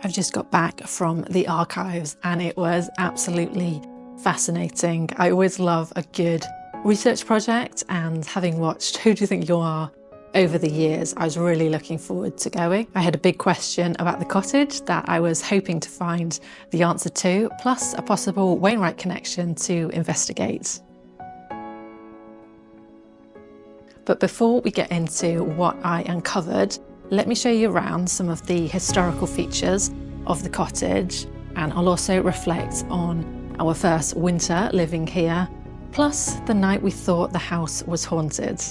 I've just got back from the archives and it was absolutely fascinating. I always love a good research project, and having watched Who Do You Think You Are over the years, I was really looking forward to going. I had a big question about the cottage that I was hoping to find the answer to, plus a possible Wainwright connection to investigate. But before we get into what I uncovered, let me show you around some of the historical features of the cottage, and I'll also reflect on our first winter living here, plus the night we thought the house was haunted.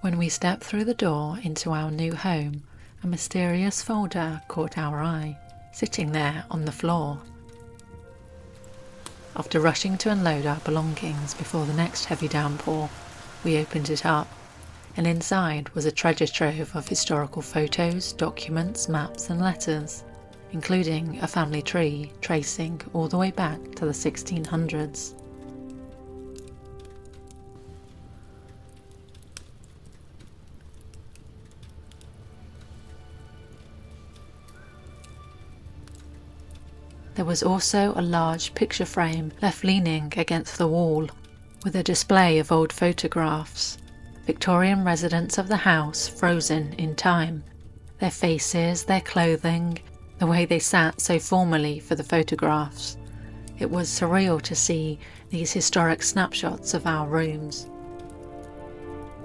When we stepped through the door into our new home, a mysterious folder caught our eye, sitting there on the floor. After rushing to unload our belongings before the next heavy downpour, we opened it up, and inside was a treasure trove of historical photos, documents, maps and letters, including a family tree tracing all the way back to the 1600s. There was also a large picture frame left leaning against the wall, with a display of old photographs, Victorian residents of the house frozen in time, their faces, their clothing, the way they sat so formally for the photographs. It was surreal to see these historic snapshots of our rooms.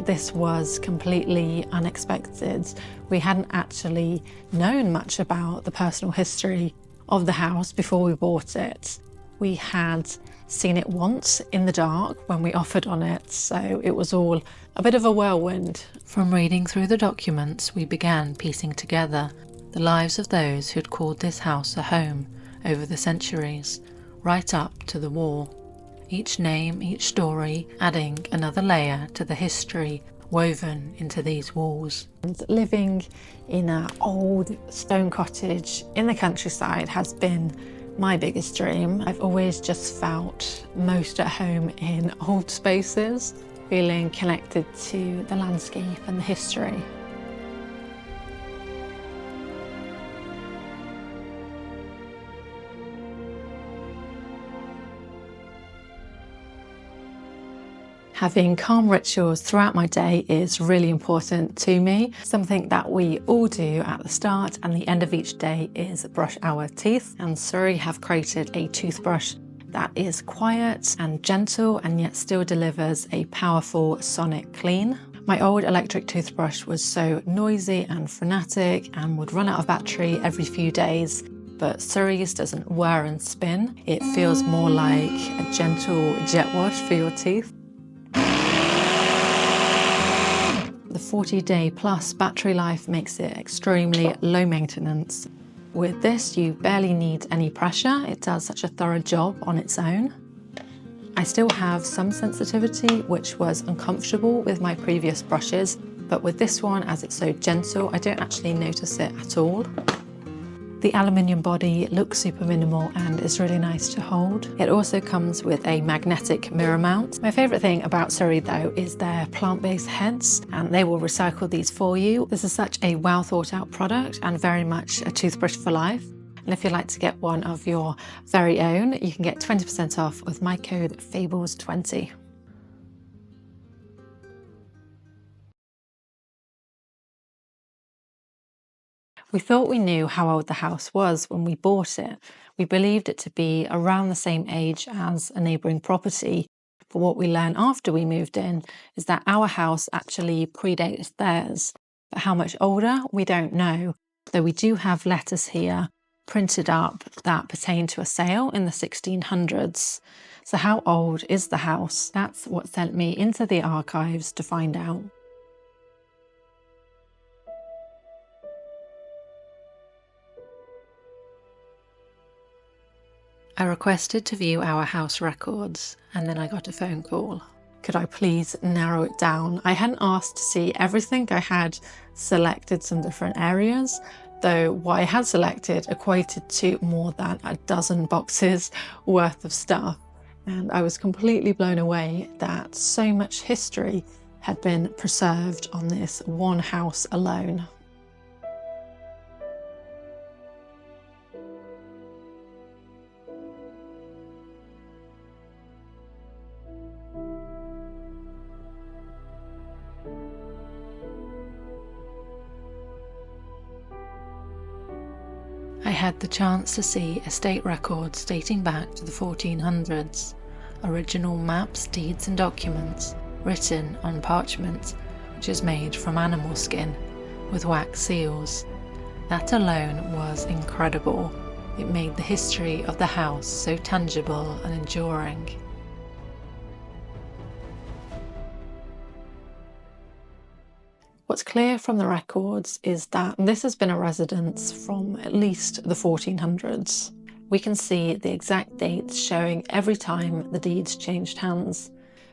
This was completely unexpected. We hadn't actually known much about the personal history of the house before we bought it. We had seen it once in the dark when we offered on it, so it was all a bit of a whirlwind. From reading through the documents, we began piecing together the lives of those who'd called this house a home over the centuries, right up to the war. Each name, each story, adding another layer to the history woven into these walls. And living in an old stone cottage in the countryside has been my biggest dream. I've always just felt most at home in old spaces, feeling connected to the landscape and the history. Having calm rituals throughout my day is really important to me. Something that we all do at the start and the end of each day is brush our teeth, and Surrey have created a toothbrush that is quiet and gentle and yet still delivers a powerful sonic clean. My old electric toothbrush was so noisy and frenetic and would run out of battery every few days, but Surrey's doesn't whir and spin. It feels more like a gentle jet wash for your teeth. The 40-day plus battery life makes it extremely low maintenance. With this, you barely need any pressure. It does such a thorough job on its own. I still have some sensitivity, which was uncomfortable with my previous brushes, but with this one, as it's so gentle, I don't actually notice it at all. The aluminium body looks super minimal and is really nice to hold. It also comes with a magnetic mirror mount. My favourite thing about Surrey though is their plant-based heads, and they will recycle these for you. This is such a well thought out product and very much a toothbrush for life. And if you'd like to get one of your very own, you can get 20% off with my code FABLES20. We thought we knew how old the house was when we bought it. We believed it to be around the same age as a neighbouring property, but what we learned after we moved in is that our house actually predates theirs. But how much older, we don't know, though we do have letters here printed up that pertain to a sale in the 1600s. So how old is the house? That's what sent me into the archives to find out. I requested to view our house records, and then I got a phone call. could I please narrow it down? I hadn't asked to see everything. I had selected some different areas, though what I had selected equated to more than a dozen boxes worth of stuff. And I was completely blown away that so much history had been preserved on this one house alone. I had the chance to see estate records dating back to the 1400s, original maps, deeds and documents written on parchment, which is made from animal skin, with wax seals. That alone was incredible. It made the history of the house so tangible and enduring. What's clear from the records is that this has been a residence from at least the 1400s. We can see the exact dates showing every time the deeds changed hands.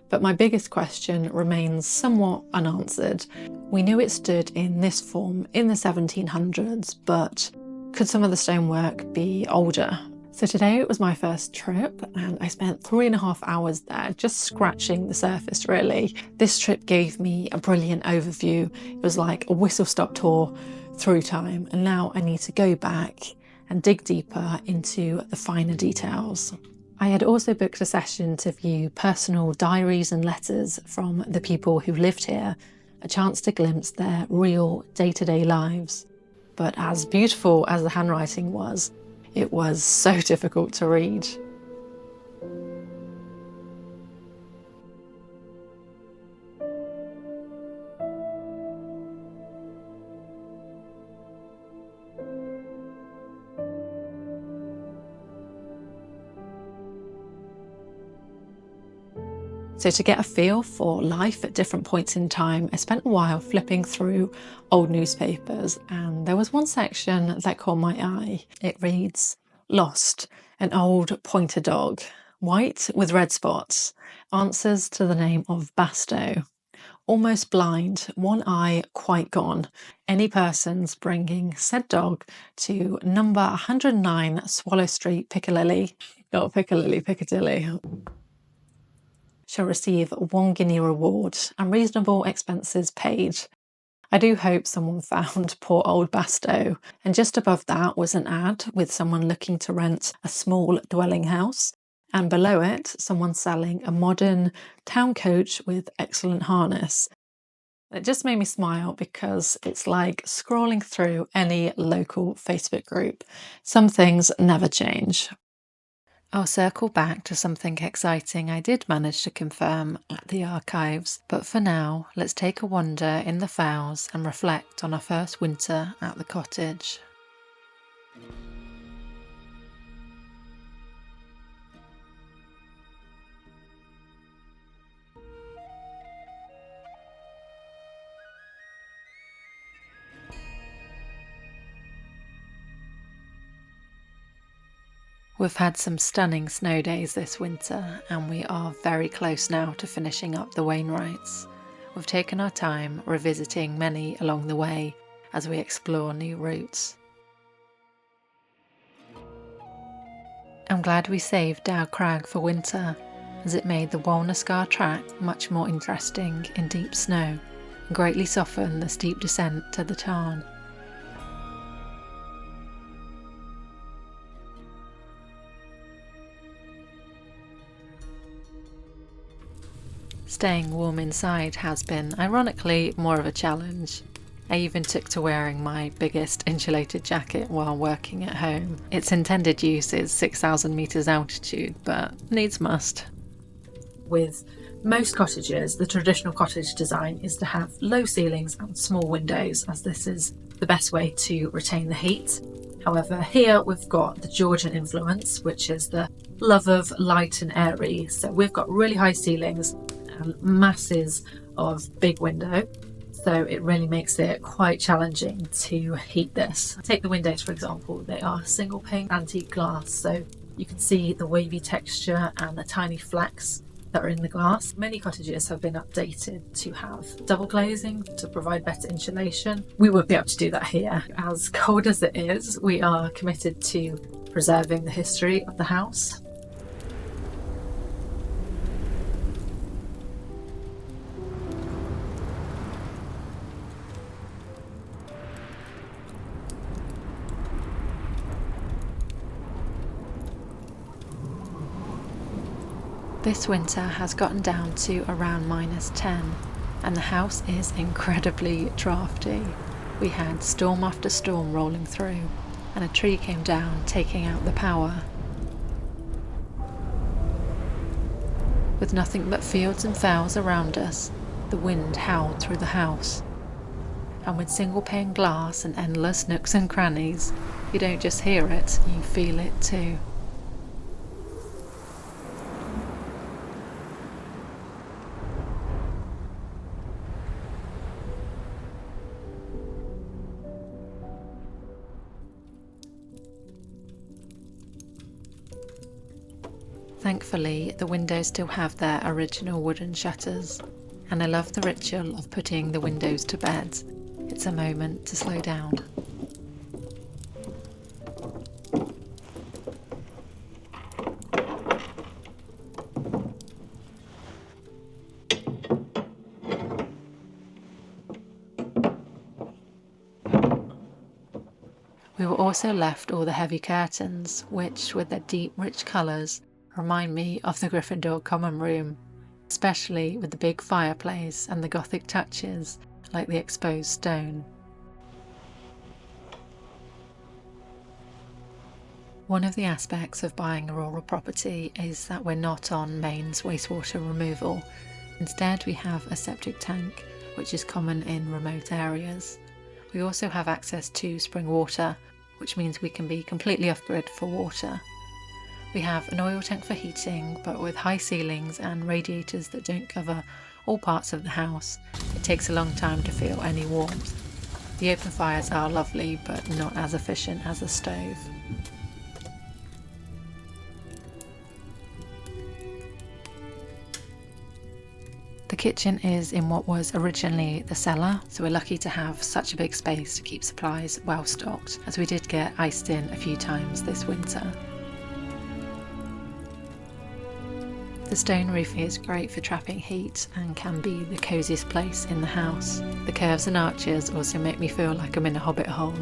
But my biggest question remains somewhat unanswered. We knew it stood in this form in the 1700s, but could some of the stonework be older? So today it was my first trip and I spent 3.5 hours there just scratching the surface really. This trip gave me a brilliant overview. It was like a whistle-stop tour through time, and now I need to go back and dig deeper into the finer details. I had also booked a session to view personal diaries and letters from the people who lived here, a chance to glimpse their real day-to-day lives. But as beautiful as the handwriting was, it was so difficult to read. So to get a feel for life at different points in time, I spent a while flipping through old newspapers, and there was one section that caught my eye. It reads, "Lost, an old pointer dog, white with red spots, answers to the name of Basto. Almost blind, one eye quite gone. Any persons bringing said dog to number 109 Swallow Street, Piccadilly," not Piccadilly, Piccadilly, "shall receive 1 guinea reward and reasonable expenses paid." I do hope someone found poor old Basto. And just above that was an ad with someone looking to rent a small dwelling house, and below it someone selling a modern town coach with excellent harness. It just made me smile because it's like scrolling through any local Facebook group. Some things never change. I'll circle back to something exciting I did manage to confirm at the archives, but for now, let's take a wander in the fouls and reflect on our first winter at the cottage. We've had some stunning snow days this winter, and we are very close now to finishing up the Wainwrights. We've taken our time revisiting many along the way as we explore new routes. I'm glad we saved Dow Crag for winter, as it made the Walnascar track much more interesting in deep snow and greatly softened the steep descent to the tarn. Staying warm inside has been, ironically, more of a challenge. I even took to wearing my biggest insulated jacket while working at home. Its intended use is 6,000 metres altitude, but needs must. With most cottages, the traditional cottage design is to have low ceilings and small windows, as this is the best way to retain the heat. However, here we've got the Georgian influence, which is the love of light and airy. So we've got really high ceilings and masses of big window, so it really makes it quite challenging to heat this. Take the windows for example, they are single pane antique glass, so you can see the wavy texture and the tiny flecks that are in the glass. Many cottages have been updated to have double glazing to provide better insulation. We won't be able to do that here. As cold as it is, we are committed to preserving the history of the house. This winter has gotten down to around -10 and the house is incredibly drafty. We had storm after storm rolling through and a tree came down taking out the power. With nothing but fields and fells around us, the wind howled through the house. And with single pane glass and endless nooks and crannies, you don't just hear it, you feel it too. Thankfully, the windows still have their original wooden shutters, and I love the ritual of putting the windows to bed. It's a moment to slow down. We were also left all the heavy curtains, which, with their deep, rich colours, remind me of the Gryffindor common room, especially with the big fireplace and the Gothic touches like the exposed stone. One of the aspects of buying a rural property is that we're not on mains wastewater removal. Instead, we have a septic tank, which is common in remote areas. We also have access to spring water, which means we can be completely off-grid for water. We have an oil tank for heating, but with high ceilings and radiators that don't cover all parts of the house, it takes a long time to feel any warmth. The open fires are lovely, but not as efficient as a stove. The kitchen is in what was originally the cellar, so we're lucky to have such a big space to keep supplies well stocked, as we did get iced in a few times this winter. The stone roof is great for trapping heat and can be the cosiest place in the house. The curves and arches also make me feel like I'm in a hobbit hole.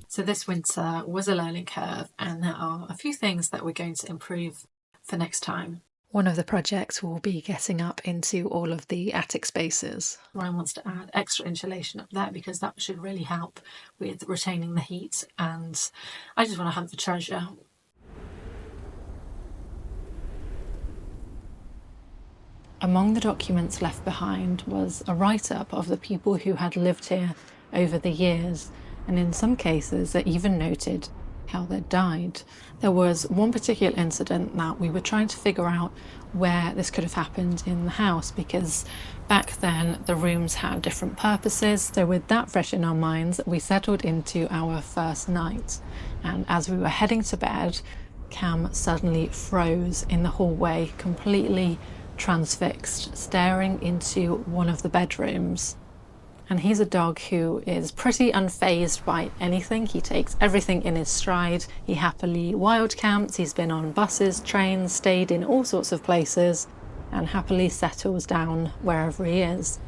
So this winter was a learning curve, and there are a few things that we're going to improve for next time. One of the projects will be getting up into all of the attic spaces. Ryan wants to add extra insulation up there because that should really help with retaining the heat, and I just want to hunt for treasure. Among the documents left behind was a write-up of the people who had lived here over the years, and in some cases they even noted how they died. There was one particular incident that we were trying to figure out where this could have happened in the house, because back then the rooms had different purposes. So with that fresh in our minds, we settled into our first night, and as we were heading to bed, Cam suddenly froze in the hallway, completely transfixed, staring into one of the bedrooms. And he's a dog who is pretty unfazed by anything. He takes everything in his stride. He happily wild camps. He's been on buses, trains, stayed in all sorts of places, and happily settles down wherever he is.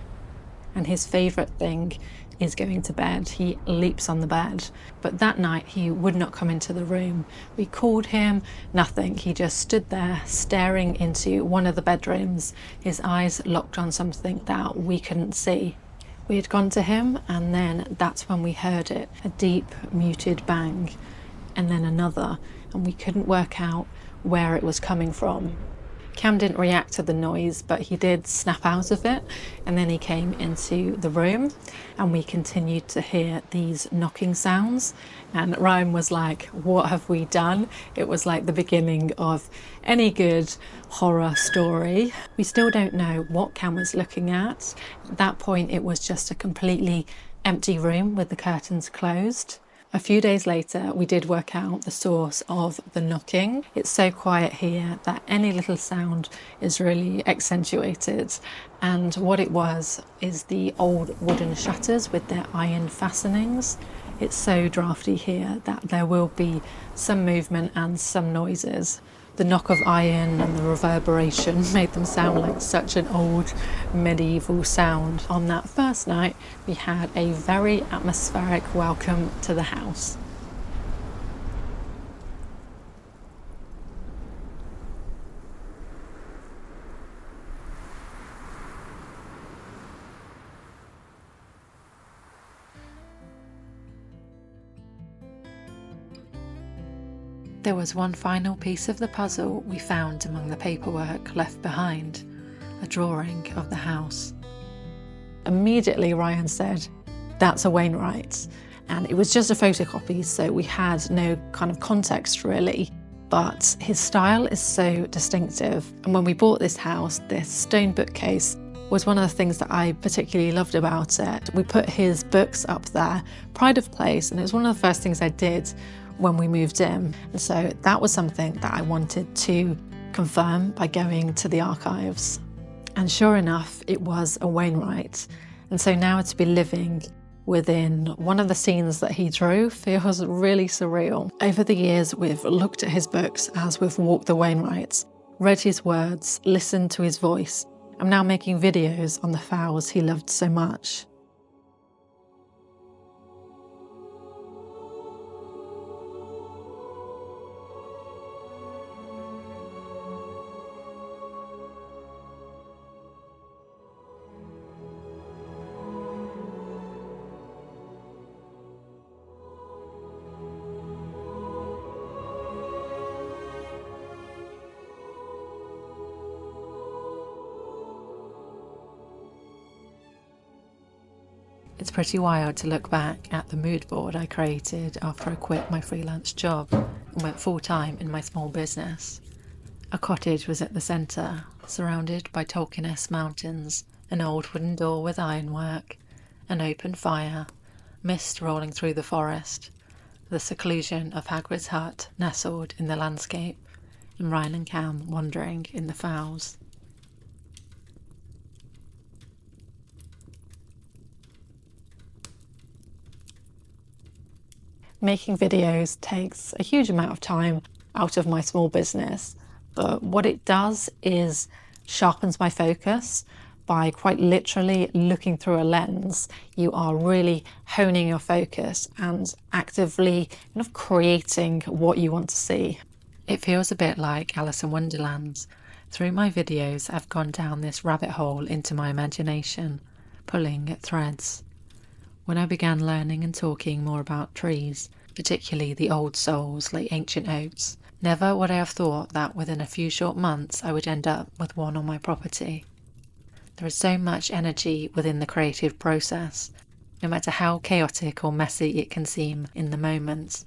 And his favourite thing is going to bed. He leaps on the bed. But that night he would not come into the room. We called him, nothing. He just stood there staring into one of the bedrooms, his eyes locked on something that we couldn't see. We had gone to him, and then that's when we heard it, a deep muted bang, and then another, and we couldn't work out where it was coming from. Cam didn't react to the noise, but he did snap out of it, and then he came into the room and we continued to hear these knocking sounds, and Ryan was like, what have we done? It was like the beginning of any good horror story. We still don't know what Cam was looking at. At that point it was just a completely empty room with the curtains closed. A few days later, we did work out the source of the knocking. It's so quiet here that any little sound is really accentuated. And what it was is the old wooden shutters with their iron fastenings. It's so drafty here that there will be some movement and some noises. The knock of iron and the reverberation made them sound like such an old medieval sound. On that first night, we had a very atmospheric welcome to the house. There was one final piece of the puzzle we found among the paperwork left behind, a drawing of the house. Immediately Ryan said, that's a Wainwright. And it was just a photocopy, so we had no kind of context really. But his style is so distinctive. And when we bought this house, this stone bookcase was one of the things that I particularly loved about it. We put his books up there, pride of place, and it was one of the first things I did when we moved in. And so that was something that I wanted to confirm by going to the archives. And sure enough, it was a Wainwright. And so now to be living within one of the scenes that he drew feels really surreal. Over the years, we've looked at his books as we've walked the Wainwrights, read his words, listened to his voice. I'm now making videos on the fowls he loved so much. It's pretty wild to look back at the mood board I created after I quit my freelance job and went full-time in my small business. A cottage was at the centre, surrounded by Tolkien-esque mountains, an old wooden door with ironwork, an open fire, mist rolling through the forest, the seclusion of Hagrid's hut nestled in the landscape, and Ryan and Cam wandering in the fowls. Making videos takes a huge amount of time out of my small business, but what it does is sharpens my focus. By quite literally looking through a lens, you are really honing your focus and actively kind of creating what you want to see. It feels a bit like Alice in Wonderland. Through my videos, I've gone down this rabbit hole into my imagination, pulling at threads. When I began learning and talking more about trees, particularly the old souls like ancient oaks, never would I have thought that within a few short months I would end up with one on my property. There is so much energy within the creative process, no matter how chaotic or messy it can seem in the moment.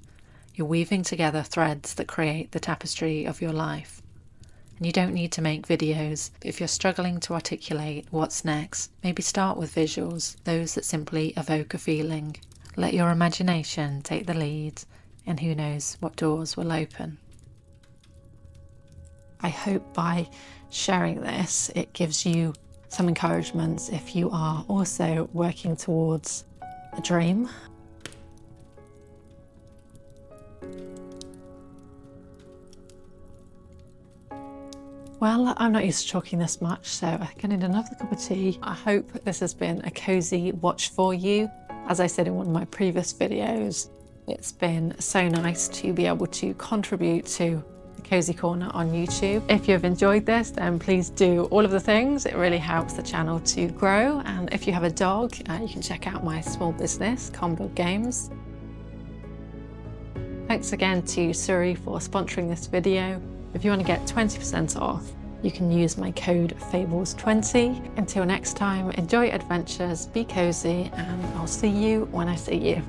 You're weaving together threads that create the tapestry of your life. And you don't need to make videos, but if you're struggling to articulate what's next, maybe start with visuals, those that simply evoke a feeling. Let your imagination take the lead, and who knows what doors will open. I hope by sharing this, it gives you some encouragement if you are also working towards a dream. Well, I'm not used to talking this much, so I think I need another cup of tea. I hope this has been a cozy watch for you. As I said in one of my previous videos, it's been so nice to be able to contribute to the Cozy Corner on YouTube. If you've enjoyed this, then please do all of the things. It really helps the channel to grow. And if you have a dog, you can check out my small business, Cumbria Games. Thanks again to Suri for sponsoring this video. If you want to get 20% off, You can use my code FABLES20. Until next time, enjoy adventures, be cozy, and I'll see you when I see you.